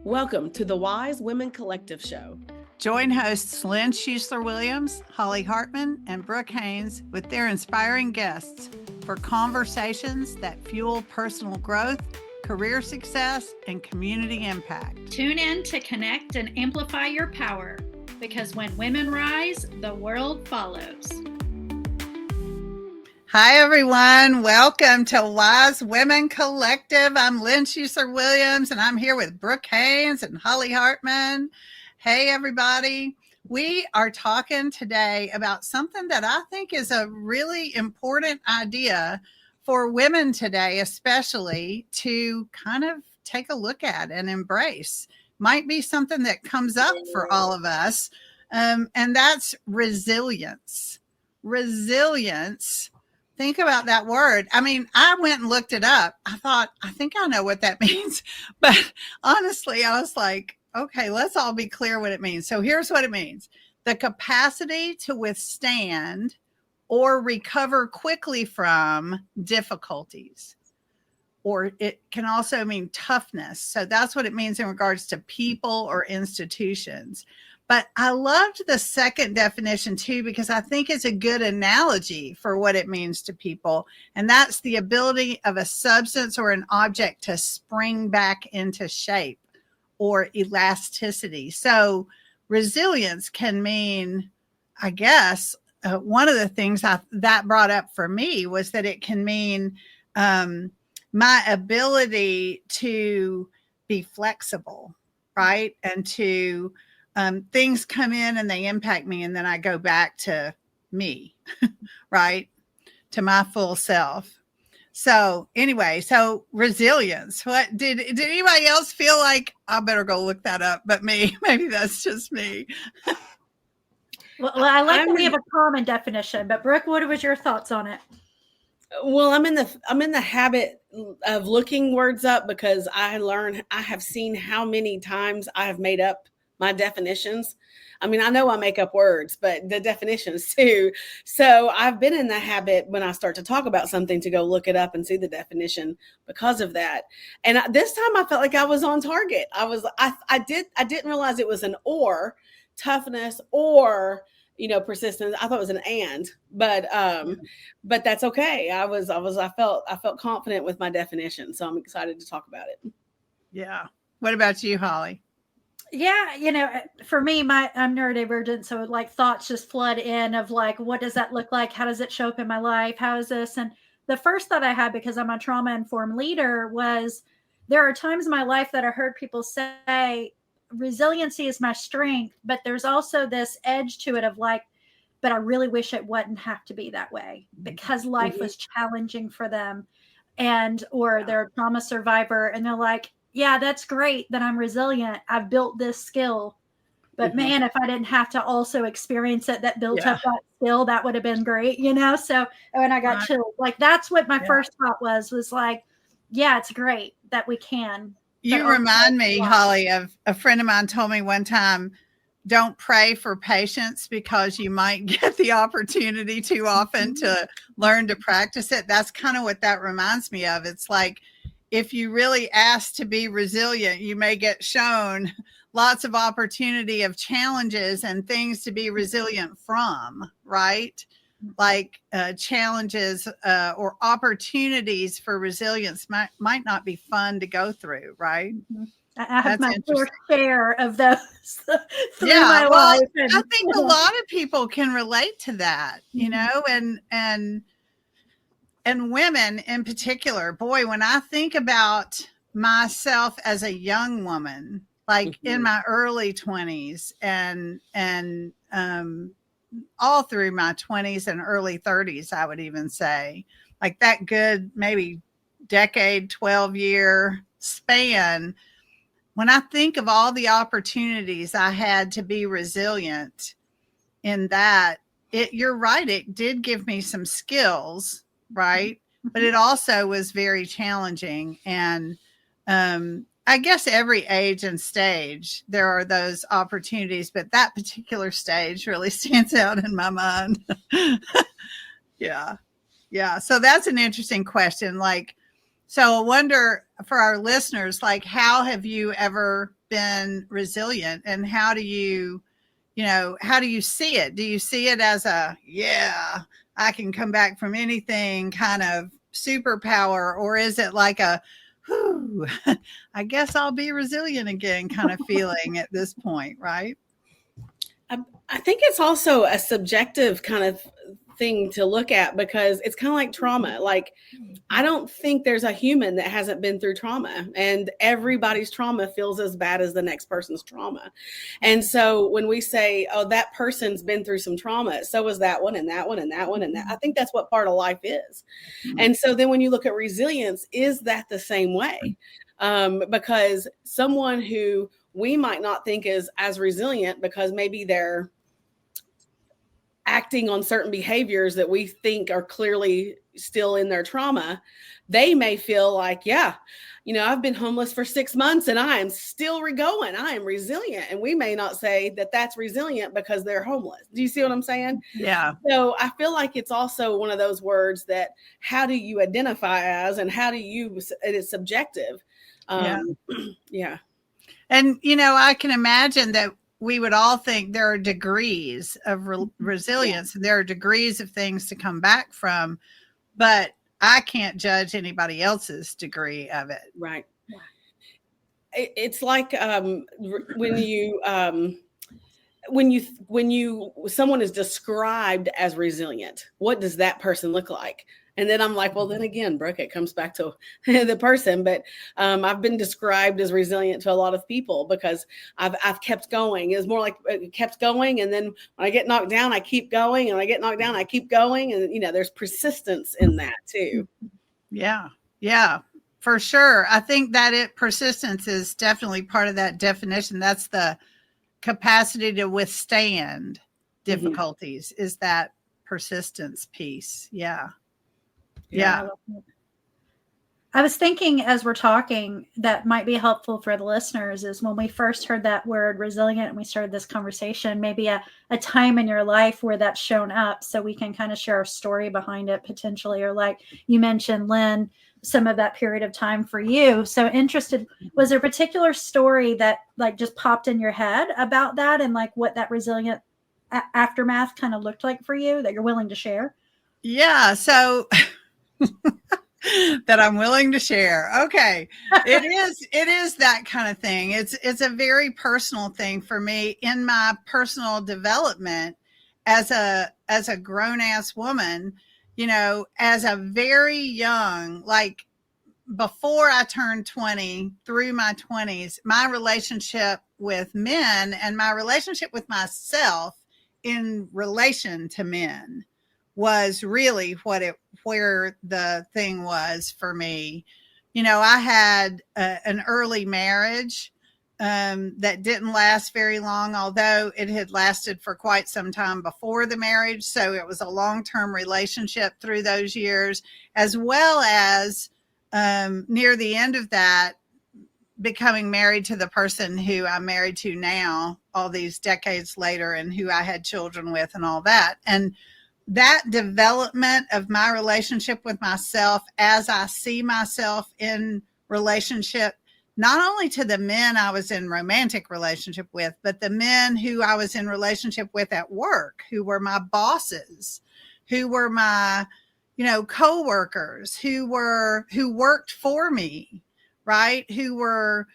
Welcome to the Wise Women Collective Show. Join hosts Lin Schussler Williams, Holly Hartman, and Brooke Haynes with their inspiring guests for conversations that fuel personal growth, career success, and community impact. Tune in to connect and amplify your power, because when women rise, the world follows. Hi, everyone. Welcome to Wise Women Collective. I'm Lin Schussler Williams, and I'm here with Brooke Haynes and Holly Hartman. Hey, everybody. We are talking today about something that I think is a really important idea for women today, especially to kind of take a look at and embrace. Might be something that comes up for all of us, and that's resilience. Resilience. Think about that word. I mean, I went and looked it up. I thought, I think I know what that means. But honestly, I was like, okay, let's all be clear what it means. So here's what it means. The capacity to withstand or recover quickly from difficulties. Or it can also mean toughness. So that's what it means in regards to people or institutions. But I loved the second definition too, because I think it's a good analogy for what it means to people. And that's the ability of a substance or an object to spring back into shape or elasticity. So resilience can mean, I guess, one of the things that brought up for me was that it can mean my ability to be flexible, right? And to things come in and they impact me, and then I go back to me, right? To my full self. So anyway, so resilience. What did anybody else feel like? I better go look that up, but maybe that's just me. Well, I like that we have a common definition, but Brooke, what was your thoughts on it? Well, I'm in the habit of looking words up because I have seen how many times I have made up my definitions. I mean, I know I make up words, but the definitions too. So I've been in the habit when I start to talk about something to go look it up and see the definition because of that. And this time I felt like I was on target. I didn't realize it was an or, toughness or, persistence. I thought it was an and, but that's okay. I felt confident with my definition. So I'm excited to talk about it. Yeah. What about you, Holly? Yeah, for me, I'm neurodivergent, so like thoughts just flood in of like, what does that look like? How does it show up in my life? How is this? And the first thought I had, because I'm a trauma-informed leader, was there are times in my life that I heard people say, resiliency is my strength, but there's also this edge to it of like, but I really wish it wouldn't have to be that way because life was challenging for them, or they're a trauma survivor, and they're like, yeah, that's great that I'm resilient. I've built this skill. But man, if I didn't have to also experience it, that built up that skill, that would have been great, So when I got chilled, like that's what my first thought was like, yeah, it's great that we can. You remind me, Holly, of a friend of mine told me one time, don't pray for patience because you might get the opportunity too often to learn to practice it. That's kind of what that reminds me of. It's like, if you really ask to be resilient, you may get shown lots of opportunity of challenges and things to be resilient from, right? Like challenges or opportunities for resilience might not be fun to go through, right? I have my fair share of those through my life. I think a lot of people can relate to that, and women in particular. Boy, when I think about myself as a young woman, like in my early 20s and all through my 20s and early 30s, I would even say, like that good maybe decade, 12-year span, when I think of all the opportunities I had to be resilient in that, you're right, it did give me some skills, right? But it also was very challenging. And I guess every age and stage, there are those opportunities, but that particular stage really stands out in my mind. Yeah. So that's an interesting question. Like, So I wonder for our listeners, like, how have you ever been resilient, and how do you see it? Do you see it as I can come back from anything kind of superpower, or is it like whew, I guess I'll be resilient again kind of feeling at this point, right? I think it's also a subjective kind of thing to look at, because it's kind of like trauma. Like, I don't think there's a human that hasn't been through trauma, and everybody's trauma feels as bad as the next person's trauma. And so when we say, oh, that person's been through some trauma, so was that one and that one and that one and that, I think that's what part of life is. And so then when you look at resilience, is that the same way? Because someone who we might not think is as resilient because maybe they're acting on certain behaviors that we think are clearly still in their trauma, they may feel like, I've been homeless for 6 months and I am still going. I am resilient. And we may not say that that's resilient because they're homeless. Do you see what I'm saying? Yeah. So I feel like it's also one of those words that, how do you identify as, and how do you, it is subjective. Yeah. And, I can imagine that we would all think there are degrees of resilience, and there are degrees of things to come back from, but I can't judge anybody else's degree of it. Right. It's like when someone is described as resilient, what does that person look like? And then I'm like, well, then again, Brooke, it comes back to the person. But I've been described as resilient to a lot of people because I've kept going. It's more like kept going. And then when I get knocked down, I keep going. And when I get knocked down, I keep going. And, there's persistence in that too. Yeah. Yeah, for sure. I think that persistence is definitely part of that definition. That's the capacity to withstand difficulties, is that persistence piece. Yeah. Yeah. I was thinking as we're talking that might be helpful for the listeners is when we first heard that word resilient and we started this conversation, maybe a time in your life where that's shown up, so we can kind of share a story behind it potentially, or like you mentioned, Lynn, some of that period of time for you. So interested, was there a particular story that like just popped in your head about that, and like what that resilient aftermath kind of looked like for you that you're willing to share? Yeah. So that I'm willing to share. Okay. It is that kind of thing. It's a very personal thing for me in my personal development as a grown ass woman, as a very young, like before I turned 20, through my 20s, my relationship with men and my relationship with myself in relation to men was really where the thing was for me. I had an early marriage that didn't last very long, although it had lasted for quite some time before the marriage. So it was a long-term relationship through those years, as well as near the end of that, becoming married to the person who I'm married to now, all these decades later, and who I had children with and all that. And that development of my relationship with myself as I see myself in relationship, not only to the men I was in romantic relationship with, but the men who I was in relationship with at work, who were my bosses, who were my, co-workers, who worked for me, right? Who were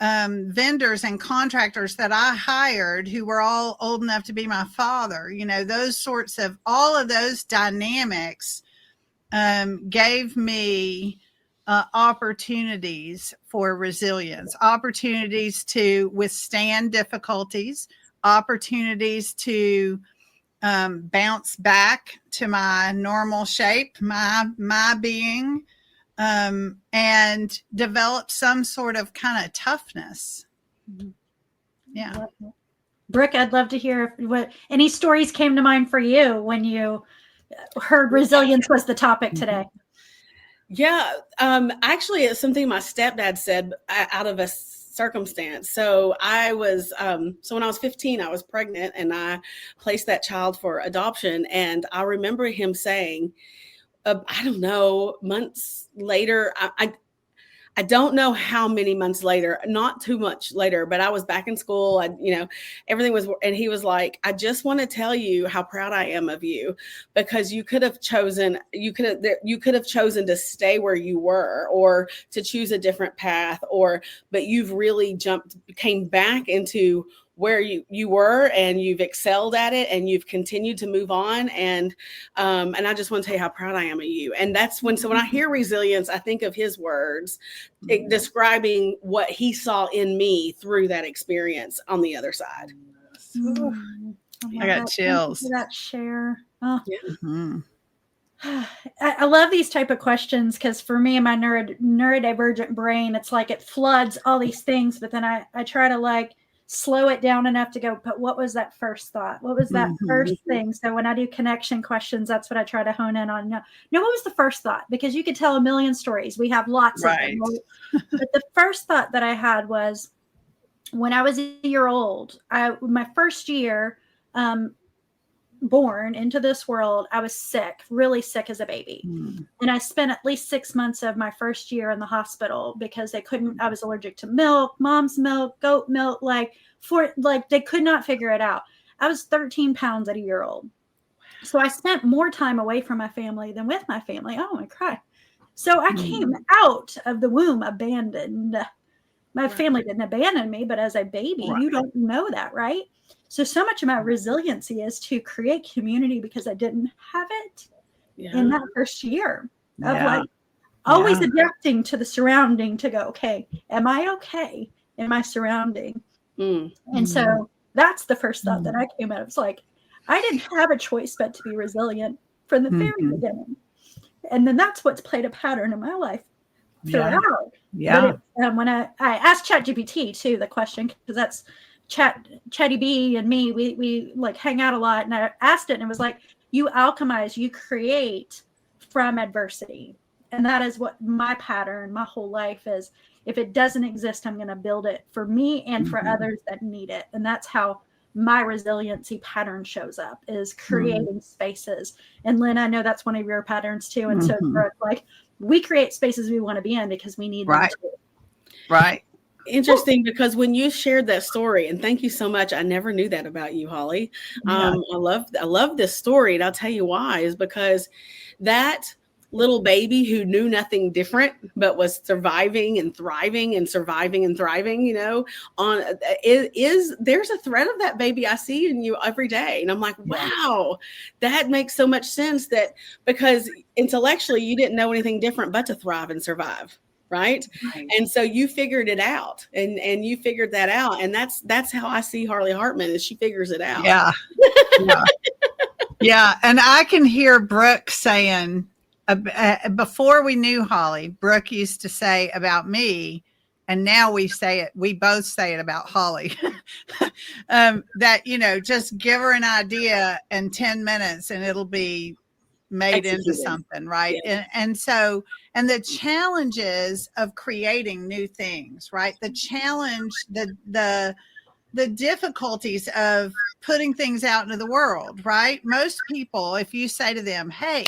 vendors and contractors that I hired, who were all old enough to be my father. Those sorts of, all of those dynamics gave me opportunities for resilience, opportunities to withstand difficulties, opportunities to bounce back to my normal shape, my being, and develop some sort of kind of toughness. Yeah. Brooke, I'd love to hear what any stories came to mind for you when you heard resilience was the topic today. Yeah. Actually, it's something my stepdad said out of a circumstance. So when I was 15, I was pregnant and I placed that child for adoption. And I remember him saying, I don't know, months later, I don't know how many months later, not too much later, but I was back in school. Everything was, and he was like, I just want to tell you how proud I am of you, because you could have chosen to stay where you were, or to choose a different path, but you've really came back into where you were, and you've excelled at it, and you've continued to move on. And I just want to tell you how proud I am of you. And that's when I hear resilience, I think of his words describing what he saw in me through that experience on the other side. Oh I got chills. Thank you for that share. Oh. Yeah. Mm-hmm. I love these type of questions, because for me and my neurodivergent brain, it's like it floods all these things, but then I try to like slow it down enough to go, but what was that first thought? What was that first thing? So when I do connection questions, that's what I try to hone in on. No, what was the first thought? Because you could tell a million stories. We have lots of them. But the first thought that I had was, when I was a year old, my first year, born into this world, I was sick, really sick as a baby. And I spent at least 6 months of my first year in the hospital because I was allergic to milk, mom's milk, goat milk, they could not figure it out. I was 13 pounds at a year old. So I spent more time away from my family than with my family. Oh, I cry. So I came out of the womb abandoned. My family didn't abandon me, but as a baby, you don't know that, right? So much of my resiliency is to create community, because I didn't have it in that first year of always adapting to the surrounding to go, okay, am I okay in my surrounding? And so that's the first thought that I came out of. It's like, I didn't have a choice but to be resilient from the very beginning. And then that's what's played a pattern in my life throughout. But when I asked ChatGPT too the question, because that's Chatty B and me, we like hang out a lot, and I asked it, and it was like, you alchemize, you create from adversity. And that is what my pattern, my whole life is. If it doesn't exist, I'm going to build it for me and for others that need it. And that's how my resiliency pattern shows up, is creating spaces. And Lynn, I know that's one of your patterns too. And so Brooke, like, we create spaces we want to be in because we need them too. Right. Interesting, because when you shared that story, and thank you so much, I never knew that about you, Holly. I love this story, and I'll tell you why. Is because that little baby who knew nothing different but was surviving and thriving and surviving and thriving, there's a thread of that baby I see in you every day. And I'm like, wow, that makes so much sense, that because intellectually you didn't know anything different but to thrive and survive. Right. And so you figured it out, and you figured that out. And that's how I see Holly Hartman, is she figures it out. Yeah. And I can hear Brooke saying, before we knew Holly, Brooke used to say about me, and now we both say it about Holly, that, just give her an idea in 10 minutes and it'll be made into something, right? And so, and the challenges of creating new things, right? The challenge, the difficulties of putting things out into the world, right? Most people, if you say to them, hey,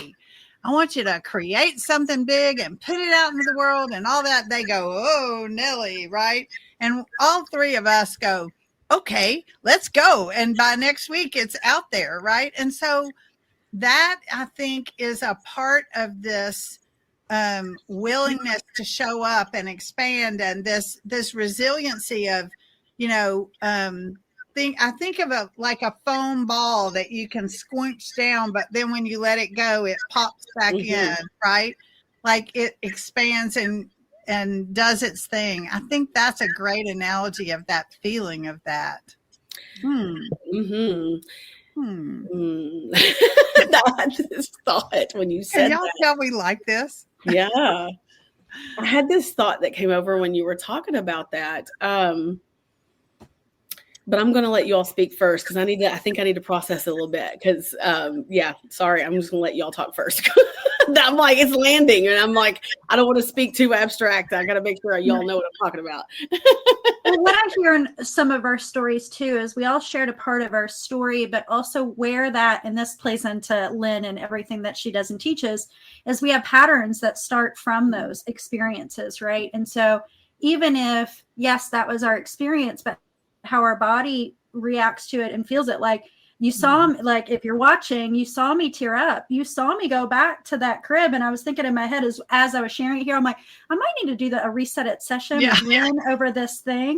I want you to create something big and put it out into the world and all that, they go, oh, Nelly, right? And all three of us go, okay, let's go. And by next week, it's out there, right? And so that, I think, is a part of this willingness to show up and expand, and this resiliency of, I think of it like a foam ball that you can squinch down, but then when you let it go, it pops back in, right? Like it expands and does its thing. I think that's a great analogy of that feeling of that. I just thought when you said Can y'all tell we like this? Yeah. I had this thought that came over when you were talking about that. But I'm going to let you all speak first because I think I need to process it a little bit because, sorry, I'm just going to let y'all talk first. I'm like, it's landing. And I'm like, I don't want to speak too abstract. I got to make sure y'all know what I'm talking about. Well, what I hear in some of our stories too is we all shared a part of our story, but also where that, and this plays into Lynn and everything that she does and teaches, is we have patterns that start from those experiences, right? And so even if, yes, that was our experience, but how our body reacts to it and feels it, like you saw me, like if you're watching, you saw me tear up, you saw me go back to that crib, and I was thinking in my head as I was sharing it here, I'm like, I might need to do a reset it session with Lynn over this thing.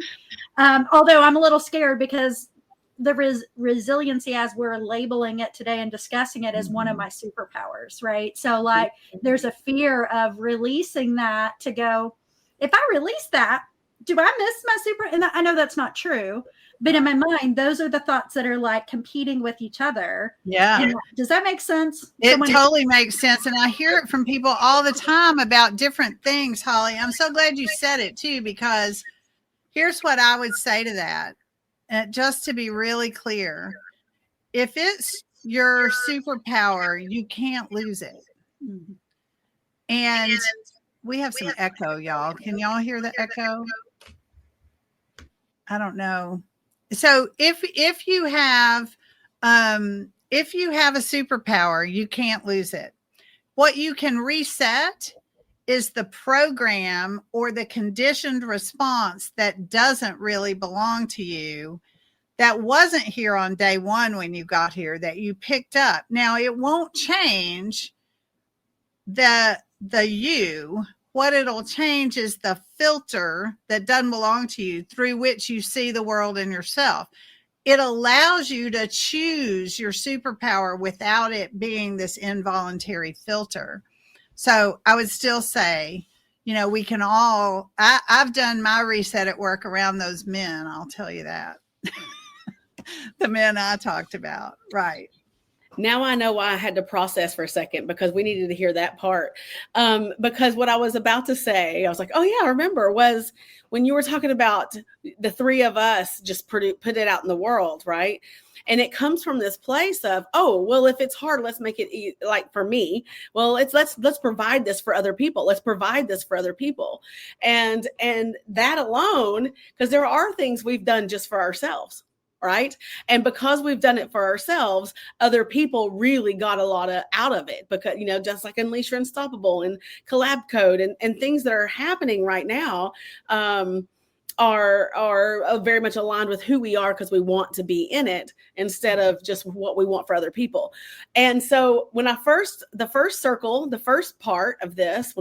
Although I'm a little scared because the resiliency, as we're labeling it today and discussing it, is one of my superpowers, right? So like there's a fear of releasing that, to go, if I release that, do I miss my super? And I know that's not true, but in my mind, those are the thoughts that are like competing with each other. Yeah. And does that make sense? It totally makes sense. And I hear it from people all the time about different things, Holly. I'm so glad you said it too, because here's what I would say to that. Just to be really clear, if it's your superpower, you can't lose it. Mm-hmm. And we have some echo, y'all. Can y'all hear the echo? I don't know. So if you have a superpower, you can't lose it. What you can reset is the program or the conditioned response that doesn't really belong to you, that wasn't here on day one when you got here, that you picked up. Now, it won't change the you. What it'll change is the filter that doesn't belong to you through which you see the world and yourself. It allows you to choose your superpower without it being this involuntary filter. So I would still say, we can all, I've done my reset at work around those men. I'll tell you that. The men I talked about. Right. Now I know why I had to process for a second, because we needed to hear that part. Because what I was about to say, I was like, oh yeah, I remember, was when you were talking about the three of us just put it out in the world, right? And it comes from this place of, oh, well, if it's hard, let's make it easy. Like for me, well, let's provide this for other people. Let's provide this for other people. And that alone, because there are things we've done just for ourselves. Right. And because we've done it for ourselves, other people really got a lot out of it, because, just like Unleash Your Unstoppable and Collab Code and things that are happening right now are very much aligned with who we are, because we want to be in it instead of just what we want for other people. And so when the first part of this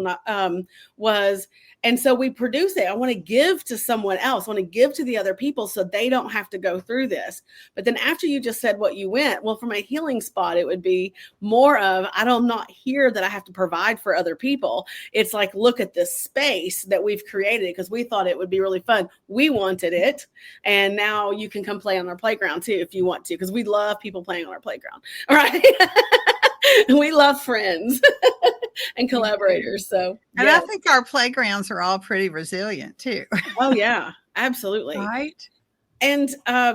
was, and so we produce it. I want to give to someone else. I want to give to the other people so they don't have to go through this. But then after you just said what you went, well, from a healing spot, it would be more of, I'm not here that I have to provide for other people. It's like, look at this space that we've created because we thought it would be really fun. We wanted it. And now you can come play on our playground too, if you want to, because we love people playing on our playground. All right. We love friends and collaborators. So, and yes. I think our playgrounds are all pretty resilient too. Oh yeah, absolutely. Right. And I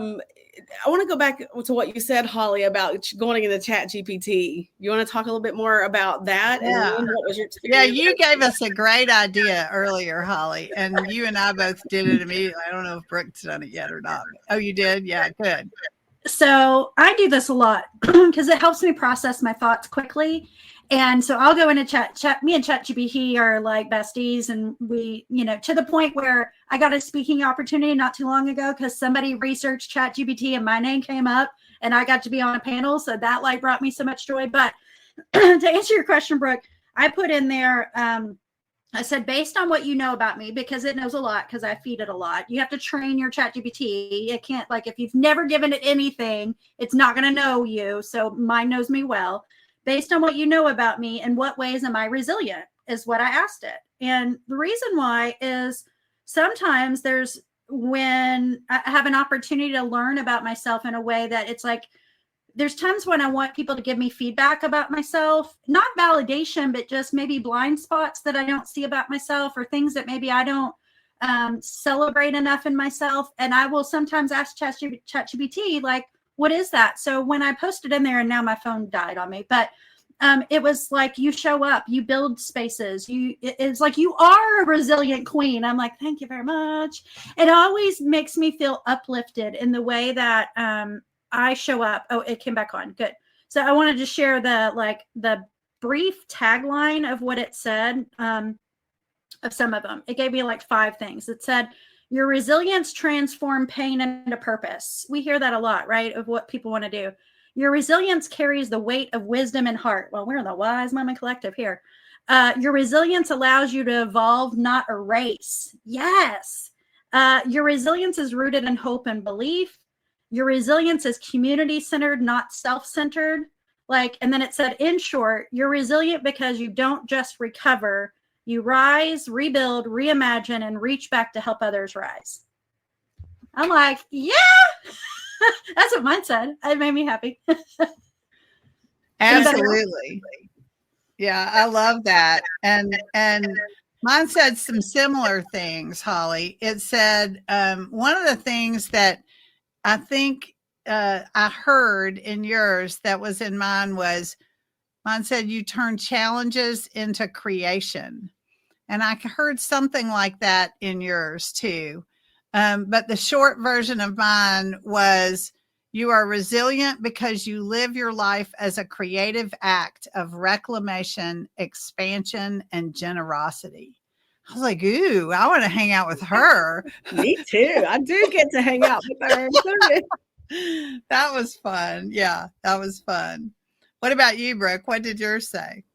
want to go back to what you said, Holly, about going into ChatGPT. You want to talk a little bit more about that? Yeah. And what was your experience? Yeah, you gave us a great idea earlier, Holly, and you and I both did it immediately. I don't know if Brooke's done it yet or not. Oh, you did? Yeah, good. So I do this a lot because it helps me process my thoughts quickly. And so I'll go into chat. Me and ChatGPT are like besties. And we, to the point where I got a speaking opportunity not too long ago because somebody researched ChatGPT and my name came up and I got to be on a panel. So that brought me so much joy. But to answer your question, Brooke, I put in there, I said, based on what you know about me, because it knows a lot, because I feed it a lot. You have to train your ChatGPT. It can't, if you've never given it anything, it's not going to know you. So mine knows me well. Based on what you know about me, in what ways am I resilient, is what I asked it. And the reason why is sometimes when I have an opportunity to learn about myself in a way that it's like, there's times when I want people to give me feedback about myself, not validation, but just maybe blind spots that I don't see about myself, or things that maybe I don't celebrate enough in myself. And I will sometimes ask ChatGPT, like, what is that? So when I posted in there, and now my phone died on me, but it was like, you show up, you build spaces. It's like, you are a resilient queen. I'm like, thank you very much. It always makes me feel uplifted in the way that I show up. Oh, it came back on. Good. So I wanted to share the brief tagline of what it said, of some of them. It gave me like 5 things. It said, your resilience transform pain into purpose. We hear that a lot, right? Of what people want to do. Your resilience carries the weight of wisdom and heart. Well, we're in the Wise Women Collective here. Your resilience allows you to evolve, not erase. Yes. Your resilience is rooted in hope and belief. Your resilience is community-centered, not self-centered. And then it said, in short, you're resilient because you don't just recover. You rise, rebuild, reimagine, and reach back to help others rise. I'm like, yeah. That's what mine said. It made me happy. Absolutely. Yeah, I love that. And mine said some similar things, Holly. It said, one of the things that I think I heard in yours that was in mine was, mine said, you turn challenges into creation. And I heard something like that in yours too. But the short version of mine was, you are resilient because you live your life as a creative act of reclamation, expansion, and generosity. I was like, ooh, I want to hang out with her. Me too. I do get to hang out with her. That was fun. Yeah, that was fun. What about you, Brooke? What did yours say?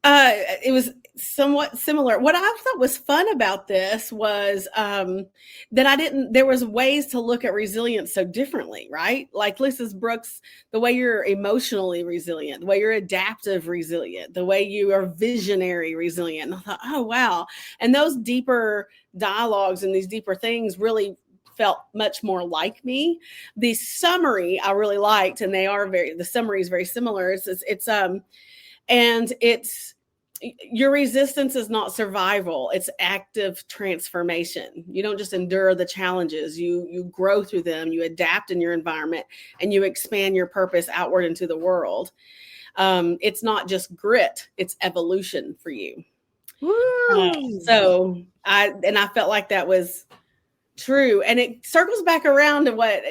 It was somewhat similar. What I thought was fun about this was that there was ways to look at resilience so differently, right? Like Mrs. Brooks, the way you're emotionally resilient, the way you're adaptive resilient, the way you are visionary resilient. And I thought, oh, wow. And those deeper dialogues and these deeper things really felt much more like me. The summary I really liked, and the summary is very similar. It's your resistance is not survival. It's active transformation. You don't just endure the challenges. You grow through them. You adapt in your environment, and you expand your purpose outward into the world. It's not just grit. It's evolution for you. So I felt like that was true. And it circles back around to what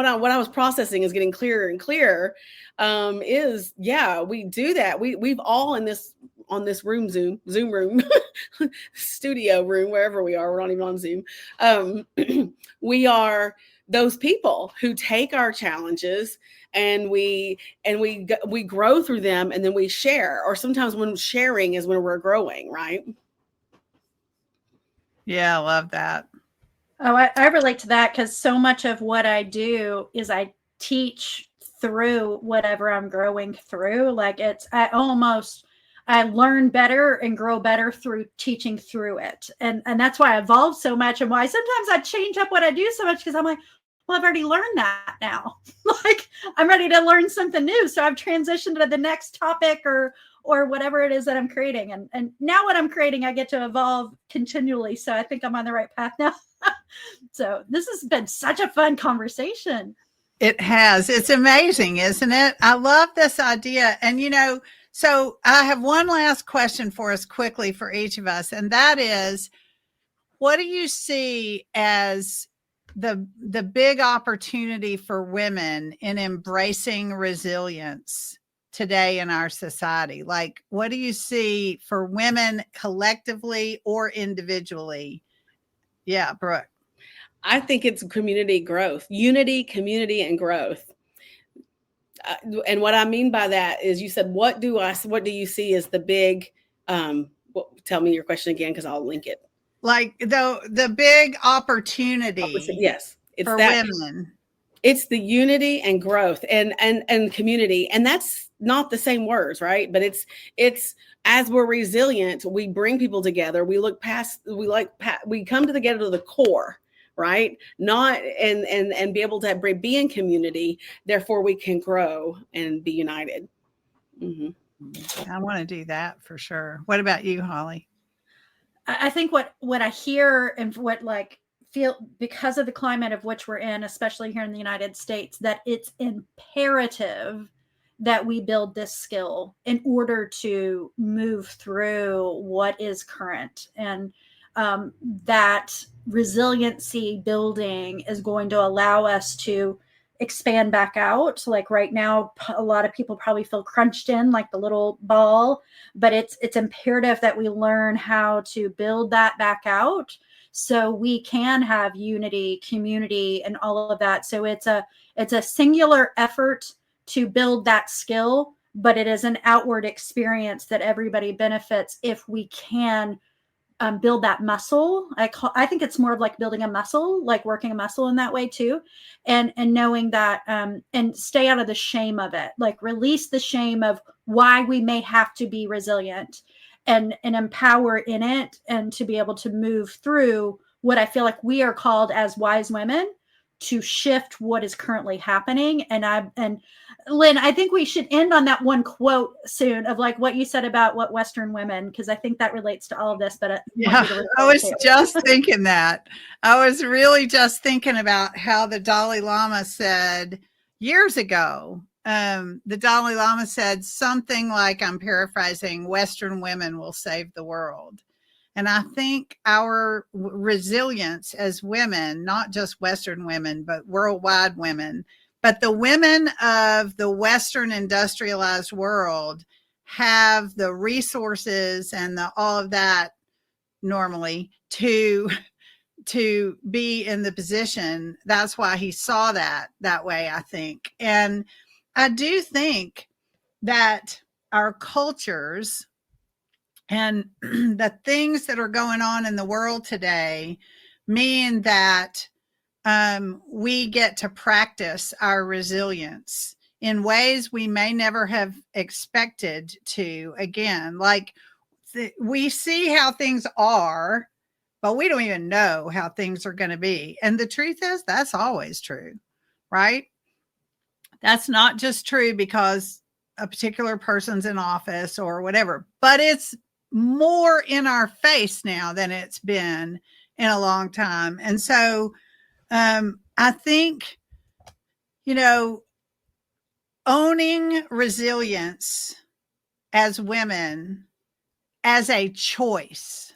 I was processing is getting clearer and clearer. We do that. We've all on this room, Zoom room, studio room, wherever we are, we're not even on Zoom. We are those people who take our challenges and we grow through them, and then we share, or sometimes when sharing is when we're growing, right? Yeah, I love that. Oh, I relate to that, because so much of what I do is I teach through whatever I'm growing through. I learn better and grow better through teaching through it. And that's why I evolve so much, and why sometimes I change up what I do so much, because I'm like, well, I've already learned that now. I'm ready to learn something new. So I've transitioned to the next topic or whatever it is that I'm creating. And now what I'm creating, I get to evolve continually. So I think I'm on the right path now. So this has been such a fun conversation. It has. It's amazing, isn't it? I love this idea. And, so I have one last question for us quickly for each of us. And that is, what do you see as the big opportunity for women in embracing resilience today in our society? Like, what do you see for women collectively or individually? Yeah, Brooke. I think it's community growth, unity, community, and growth. And what I mean by that is, you said, what do you see as the big, tell me your question again, because I'll link it. Like the big opportunity. Yes. It's for women. It's the unity and growth and community. And that's not the same words, right? But it's as we're resilient, we bring people together. We come together to the core, right? Not and be able to be in community. Therefore, we can grow and be united. Mm-hmm. I want to do that for sure. What about you, Holly? I think what I hear and what like feel, because of the climate of which we're in, especially here in the United States, that it's imperative that we build this skill in order to move through what is current. And that resiliency building is going to allow us to expand back out. Like right now, a lot of people probably feel crunched in like the little ball, but it's imperative that we learn how to build that back out so we can have unity, community, and all of that. So it's a singular effort to build that skill, but it is an outward experience that everybody benefits if we can build that muscle. I think it's more of like building a muscle, like working a muscle in that way too. And knowing that, and stay out of the shame of it, like release the shame of why we may have to be resilient, and empower in it, and to be able to move through what I feel like we are called as wise women to shift what is currently happening. And Lynn, I think we should end on that one quote soon of like what you said about what Western women, because I think that relates to all of this. But I was just thinking that. I was really just thinking about how the Dalai Lama said years ago. The Dalai Lama said something like, I'm paraphrasing, Western women will save the world. And I think our resilience as women, not just Western women, but worldwide women, but the women of the Western industrialized world have the resources and all of that normally to be in the position. That's why he saw that way, I think. And I do think that our cultures and the things that are going on in the world today mean that we get to practice our resilience in ways we may never have expected to. Again, like we see how things are, but we don't even know how things are going to be. And the truth is, that's always true, right? That's not just true because a particular person's in office or whatever, but it's more in our face now than it's been in a long time. And so I think, owning resilience as women as a choice,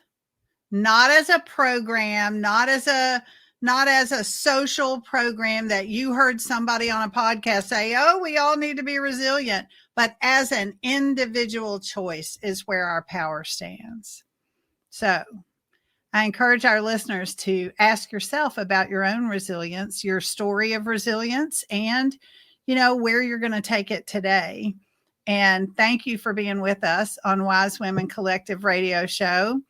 not as a program, not as a social program that you heard somebody on a podcast say, oh, we all need to be resilient, but as an individual choice is where our power stands. So I encourage our listeners to ask yourself about your own resilience, your story of resilience, and, where you're going to take it today. And thank you for being with us on Wise Women Collective Radio Show.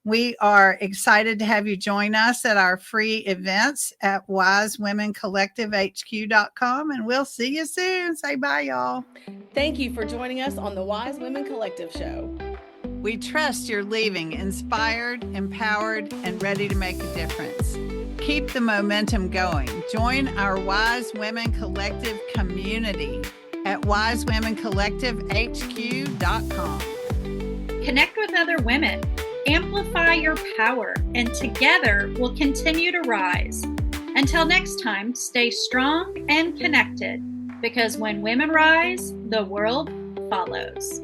We are excited to have you join us at our free events at wisewomencollectivehq.com, and we'll see you soon. Say bye, y'all. Thank you for joining us on the Wise Women Collective Show. We trust you're leaving inspired, empowered, and ready to make a difference. Keep the momentum going. Join our Wise Women Collective community at wisewomencollectivehq.com. Connect with other women, amplify your power, and together we'll continue to rise. Until next time, stay strong and connected, because when women rise, the world follows.